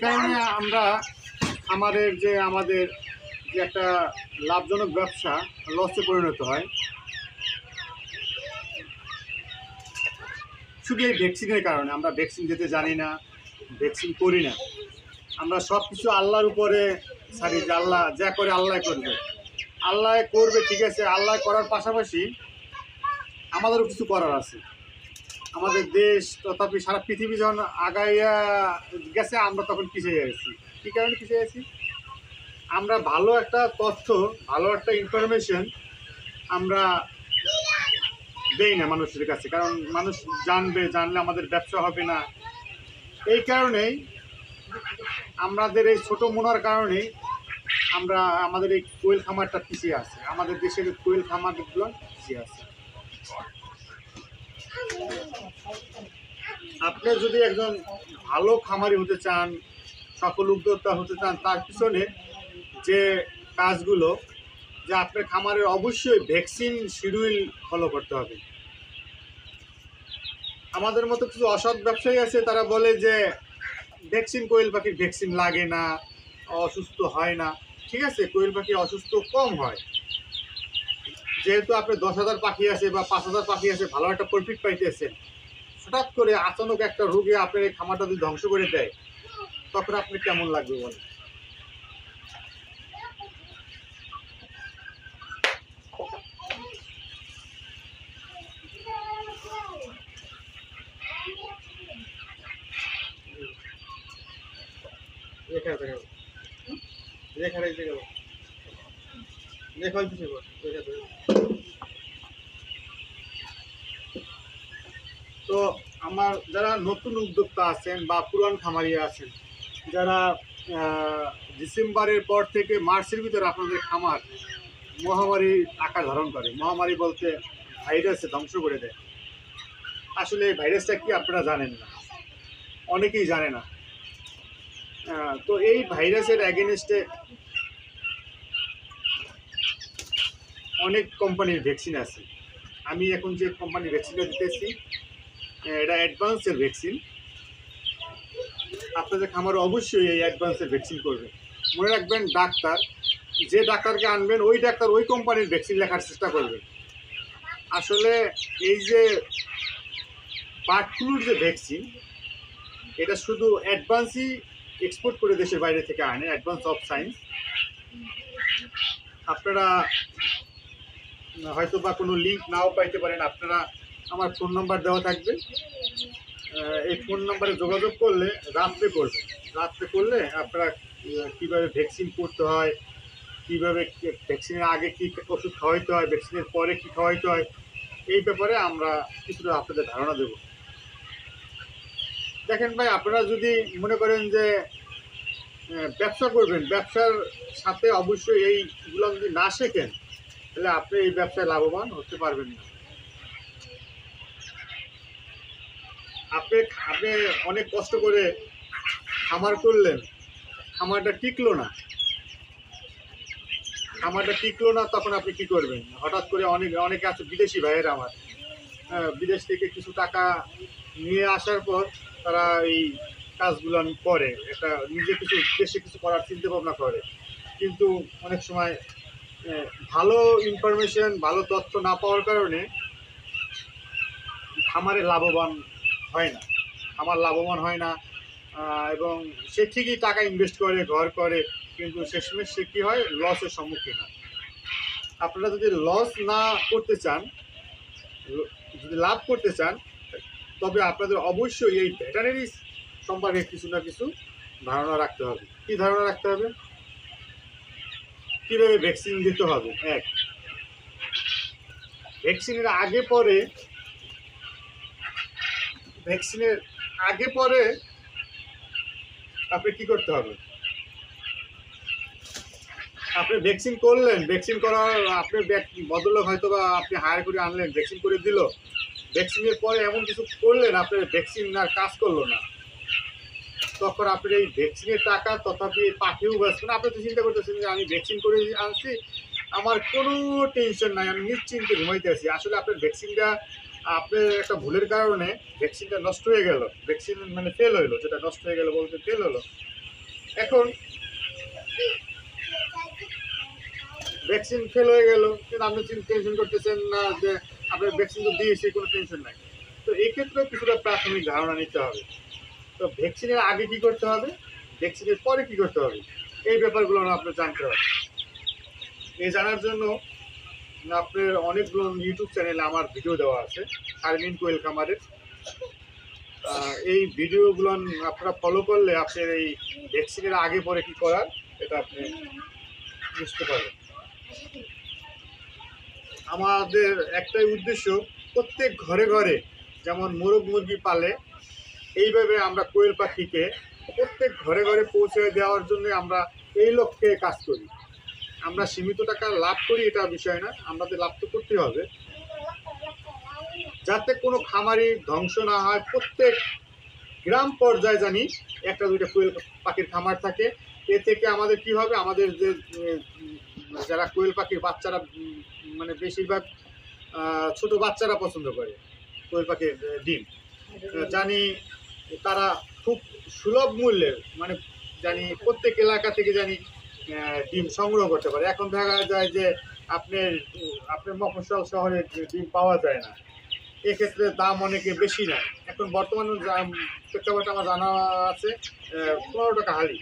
কারণে আমরা আমাদের যে একটা লাভজনক ব্যবসা লসে পরিণত হয় শুধু এই ভ্যাকসিনের কারণে। আমরা ভ্যাকসিন দিতে জানি না, ভ্যাকসিন করি না। আমরা সব কিছু আল্লাহর উপরে ছাড়ি যে আল্লাহ যা করে আল্লাহ করবে। আল্লাহ করবে, ঠিক আছে। আল্লাহ করার পাশাপাশি আমাদেরও কিছু করার আছে। আমাদের দেশ তথাপি সারা পৃথিবী যখন আগাইয়া গেছে, আমরা তখন পিছিয়ে গেছি। কী কারণে পিছিয়ে গেছি? আমরা ভালো একটা তথ্য, ভালো একটা ইনফরমেশন আমরা দেই না মানুষের কাছে, কারণ মানুষ জানলে আমাদের ব্যবসা হবে না। এই কারণেই আমাদের এই ছোট মনার কারণেই আমাদের এই কোয়েল খামারটা পিছিয়ে আছে। আমাদের দেশের কোয়েল খামারগুলো পিছিয়ে আছে। আপনি যদি একজন ভালো খামারি হতে চান, সফল উদ্যোক্তা হতে চান, তার পিছনে যে কাজগুলো, যে আপনার খামারের অবশ্যই ভ্যাকসিন শিডিউল ফলো করতে হবে। আমাদের মতো কিছু অসৎ ব্যবসায়ী আছে, তারা বলে যে ভ্যাকসিন, কোয়েল পাখির ভ্যাকসিন লাগে না, অসুস্থ হয় না। ঠিক আছে, কোয়েল পাখি অসুস্থ কম হয়। যেহেতু আপনার 10,000 পাখি আছে বা 5,000 পাখি আছে, ভালো একটা প্রফিট পাইতেছেন, হঠাৎ করে আচানক একটা রোগে আপনার এই খামারটা যদি ধ্বংস করে দেয়, তখন আপনি কেমন লাগবে বলেন? তো আমার যারা নতুন উদ্যোক্তা আছেন বা পুরান খামারি আছেন, যারা ডিসেম্বরের পর থেকে মার্চের ভিতরে আপনাদের খামার মহামারী আকার ধারণ করে, মহামারী বলতে ভাইরাসে ধ্বংস করে দেয়। আসলে ভাইরাসটা কি আপনারা জানেন না, অনেকেই জানে না। তো এই ভাইরাসের অ্যাগেনস্টে অনেক কোম্পানির ভ্যাকসিন আছে। আমি এখন যে কোম্পানির ভ্যাকসিনটা দিতেছি, এটা অ্যাডভান্সের ভ্যাকসিন। আপনাদের খামারে অবশ্যই এই অ্যাডভান্সের ভ্যাকসিন করবেন। মনে রাখবেন, যে ডাক্তারকে আনবেন ওই ডাক্তার ওই কোম্পানির ভ্যাকসিন লেখার চেষ্টা করবেন। আসলে এই যে বার্ড ফ্লুর যে ভ্যাকসিন, এটা শুধু অ্যাডভান্সই এক্সপোর্ট করে দেশের বাইরে থেকে আনে, অ্যাডভান্স অফ সায়েন্স। আপনারা হয়তো বা কোনো লিঙ্ক নাও পাইতে পারেন। আপনারা আমার ফোন নাম্বার দেওয়া থাকবে, এই ফোন নাম্বারে যোগাযোগ করলে রাত্রে করলে আপনারা কীভাবে ভ্যাকসিন করতে হয়, কীভাবে ভ্যাকসিনের আগে কী ওষুধ খাওয়াইতে হয়, ভ্যাকসিনের পরে কী খাওয়াইতে হয়, এই ব্যাপারে আমরা কিছুটা আপনাদের ধারণা দেব। দেখেন ভাই, আপনারা যদি মনে করেন যে ব্যবসা করবেন, ব্যবসার সাথে অবশ্যই এইগুলো যদি না শেখেন, তাহলে আপনি এই ব্যবসায় লাভবান হতে পারবেন না। আপনি অনেক কষ্ট করে খামার করলেন, খামারটা টিকলো না, তখন আপনি কি করবেন? হঠাৎ করে অনেকে আছে, বিদেশি ভাইয়েরা আমার, বিদেশ থেকে কিছু টাকা নিয়ে আসার পর তারা এই কাজগুলো করে, একটা দেশে কিছু করার চিন্তা ভাবনা করে, কিন্তু অনেক সময় ভালো ইনফরমেশন, ভালো তথ্য না পাওয়ার কারণে খামার লাভবান হয় না। এবং সে ঠিকই টাকা ইনভেস্ট করে, ঘর করে, কিন্তু শেষমেশ সে কী হয়? লসের সম্মুখীন হয়। আপনারা যদি লস না করতে চান, যদি লাভ করতে চান, তবে আপনাদের অবশ্যই এই ভেটেরিনারি সম্পর্কে কিছু না কিছু ধারণা রাখতে হবে। কী ধারণা রাখতে হবে? কীভাবে ভ্যাকসিন দিতে হবে। ভ্যাকসিনের আগে পরে আপনি কি করতে হবে? আপনি ভ্যাকসিন করলেন, ভ্যাকসিন করার আপনি ভদ্রলোক হয়তো বা আপনি হায়ার করে আনলেন, ভ্যাকসিন করে দিল, ভ্যাকসিনের পরে এমন কিছু করলেন আপনার ভ্যাকসিন আর কাজ করলো না, তখন আপনি এই ভ্যাকসিনের টাকা তথাপি পাঠিয়েও বাঁচবেন। আপনি তো চিন্তা করতেছেন যে আমি ভ্যাকসিন করে আনছি, আমার কোনো টেনশন নাই, আমি নিশ্চিন্তে ঘুমাইতে আছি। আসলে আপনার ভ্যাকসিনটা, আপনার একটা ভুলের কারণে ভ্যাকসিনটা নষ্ট হয়ে গেল, ভ্যাকসিন মানে ফেল হইলো, যেটা নষ্ট হয়ে গেল বলতে ফেল হলো। এখন ভ্যাকসিন ফেল হয়ে গেল, কিন্তু আপনি টেনশন করতেছেন না যে আপনার ভ্যাকসিন তো দিয়েছি, কোনো টেনশন নাই। তো এই ক্ষেত্রেও কিছুটা প্রাথমিক ধারণা নিতে হবে। তো ভ্যাকসিনের আগে কি করতে হবে, ভ্যাকসিনের পরে কি করতে হবে, এই ব্যাপারগুলো আপনার জানতে হবে। এই জানার জন্য আপনার অনেকগুলো ইউটিউব চ্যানেলে আমার ভিডিও দেওয়া আছে শারমিন কোয়েল খামারের। এই ভিডিওগুলো আপনারা ফলো করলে আপনার এই ভ্যাকসিনের আগে পরে কি করার এটা আপনি বুঝতে পারবেন। আমাদের একটাই উদ্দেশ্য, প্রত্যেক ঘরে ঘরে যেমন মোরগ মুরগি পালে, এইভাবে আমরা কোয়েল পাখিকে প্রত্যেক ঘরে ঘরে পৌঁছে দেওয়ার জন্য আমরা এই লক্ষ্যে কাজ করি। আমরা সীমিত টাকা লাভ করি এটা বিষয় না, আমাদের লাভ তো করতে হবে, যাতে কোনো খামারি ধ্বংস না হয়। প্রত্যেক গ্রাম পর্যায়ে জানি একটা দুইটা কোয়েল পাখির খামার থাকে। এ থেকে আমাদের কি হবে, আমাদের যে যারা কোয়েল পাখির বাচ্চারা মানে বেশিরভাগ ছোট বাচ্চারা পছন্দ করে কোয়েল পাখির ডিম, জানি তারা খুব সুলভ মূল্যে মানে জানি প্রত্যেক এলাকা থেকে জানি ডিম সংগ্রহ করতে পারে। এখন দেখা যায় যে আপনার আপনার মফস্বল শহরে ডিম পাওয়া যায় না, এক্ষেত্রে দাম অনেকে বেশি নেয়। এখন বর্তমানে প্রেক্ষাপটে আমার জানা আছে 15 টাকা হালি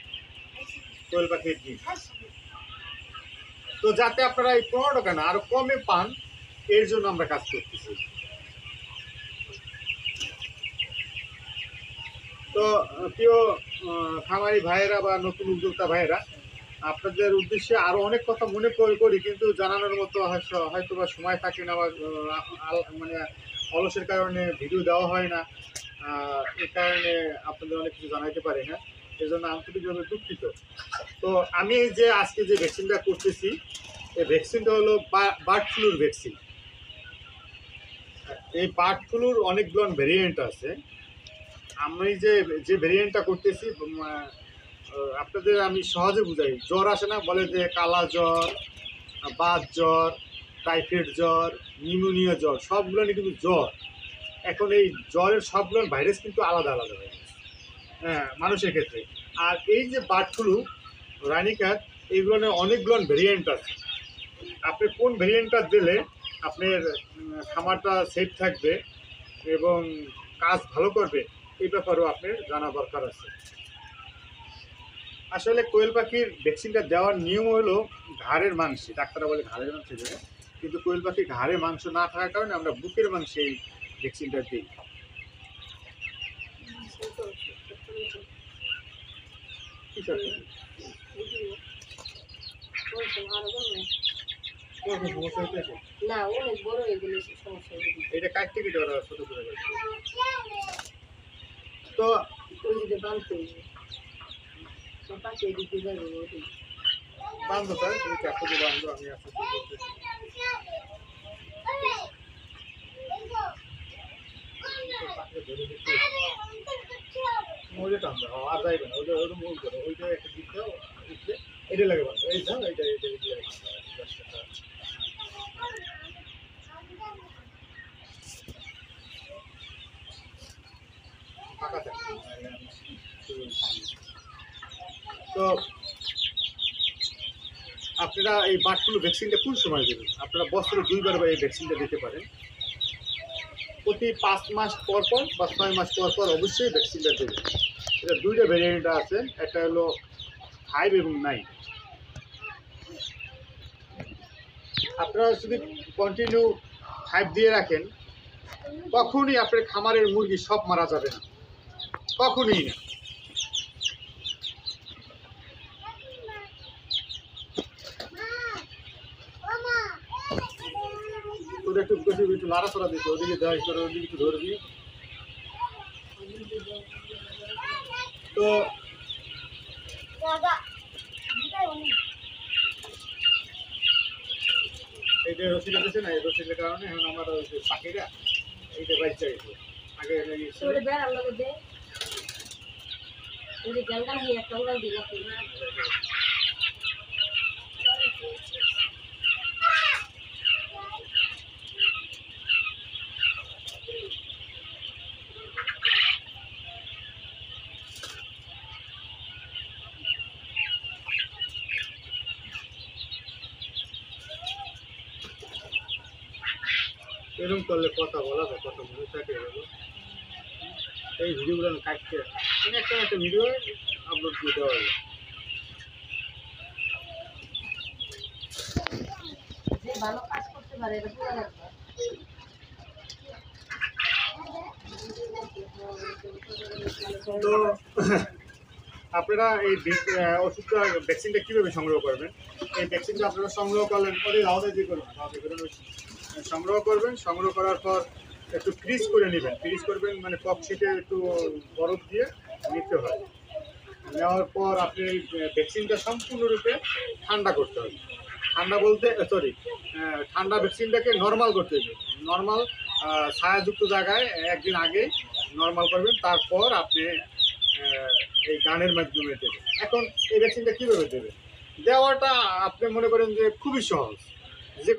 কোয়েল পাখির ডিম। তো যাতে আপনারা এই 15 টাকা না আরো কমে পান, এর জন্য আমরা কাজ করতেছি। তো প্রিয় খামারি ভাইয়েরা বা নতুন উদ্যোক্তা ভাইয়েরা, আপনাদের উদ্দেশ্যে আরো অনেক কথা মনে করি, কিন্তু জানানোর মতো হয়তো বা সময় থাকে না, বা মানে অলসের কারণে ভিডিও দেওয়া হয় না, এই কারণে আপনাদের অনেক কিছু জানাইতে পারি না, এই জন্য আন্তরিকভাবে দুঃখিত। তো আমি যে আজকে যে ভ্যাকসিনটা করতেছি, এই ভ্যাকসিনটা হলো বার্ড ফ্লুর ভ্যাকসিন। এই বার্ড ফ্লুর অনেকগুলো ভেরিয়েন্ট আছে। আমি যে ভেরিয়েন্টটা করতেছি আপনাদের আমি সহজে বুঝাই। জ্বর আসে না, বলে যে কালা জ্বর, বাত জ্বর, টাইফয়েড জ্বর, নিউমোনিয়া জ্বর, সবগুলো কিন্তু জ্বর। এখন এই জ্বরের সবগুলো ভাইরাস কিন্তু আলাদা আলাদা ভাইরাস, হ্যাঁ, মানুষের ক্ষেত্রে। আর এই যে বার্ড ফ্লু, রানীক্ষেত, এইগুলো অনেকগুলো ভেরিয়েন্ট আছে। আপনি কোন ভেরিয়েন্টটা দিলে আপনার খামারটা সেফ থাকবে এবং কাজ ভালো করবে, এই ব্যাপারেও আপনার জানা দরকার আছে। আসলে কোয়েল পাখির ভ্যাকসিনটা দেওয়ার নিয়ম হলো ঘাড়ের মাংসে, ডাক্তাররা বলে ঘাড়ের মাংসে দেবে, কিন্তু কোয়েল পাখির ঘাড়ে মাংস না থাকার কারণে আমরা বুকের মাংসে এই ভ্যাকসিনটা দিই। এটা কাটতে কেটে ওরা ছোট করে তো বান্ধব স্যার, তুমি চারটে বান্ধব, আমি আসতে করতেছি। ওইটা টানবে, আর যাইবে না, ওইটা ওইটা মূল করে ওইটা একটা দিক দাও, উঠলে এটা লাগে বান্ধব, এই দাও, এইটা এইটা লাগে বান্ধব। ফাঁকা থাকে। তো আপনারা এই বার্ড ফ্লু ভ্যাকসিনটা কোন সময় দেবেন? আপনারা বছরে 2 বার এই ভ্যাকসিনটা দিতে পারেন। প্রতি 5 মাস পর পর বা 6 মাস পর পর অবশ্যই ভ্যাকসিনটা দেবেন। এটা 2টা ভ্যারিয়েন্ট আছে, একটা হলো 5 এবং 9। আপনারা যদি কন্টিনিউ 5 দিয়ে রাখেন, কখনই আপনার খামারের মুরগি সব মারা যাবে না, কখনই না। ওদের একটু বেশি একটু লাড়াচড়া দিতে, ওদিকে দেওয়া করে, ওদিকে একটু ধরবি। তো এই যে রসিদ আছে না, এই রসিদের কারণে এখন আমার পাখিরা এইটা বাচ্চা গেছে। আগে এরকম করলে কথা বলা যায়, কথা মনে থাকে হলো এই ভিডিওগুলো কাটতে মানে একটা ভিডিও আপলোড দিয়ে দেওয়া হবে। যে ভালো কাজ করতে পারে এটা পুরো রাখবা। তো আপনারা এই ওষুধটা ভ্যাকসিনটা কীভাবে সংগ্রহ করবেন? এই ভ্যাকসিনটা আপনারা সংগ্রহ করলেন পরে রাউদে দিয়ে করবেন, সংগ্রহ করবেন। সংগ্রহ করার পর একটু ফ্রিজ করে নেবেন, ফ্রিজ করবেন মানে ককশিটে একটু বরফ দিয়ে নিতে হয়। নেওয়ার পর আপনি এই ভ্যাকসিনটা সম্পূর্ণরূপে ঠান্ডা করতে হবে। ঠান্ডা বলতে সরি, ঠান্ডা ভ্যাকসিনটাকে নর্মাল করতে হবে। নর্মাল ছায়াযুক্ত জায়গায় একদিন আগেই নর্মাল করবেন, তারপর আপনি এই গানের মাধ্যমে দেবেন। এখন এই ভ্যাকসিনটা কীভাবে দেবেন? দেওয়াটা আপনি মনে করেন যে খুবই সহজ। যে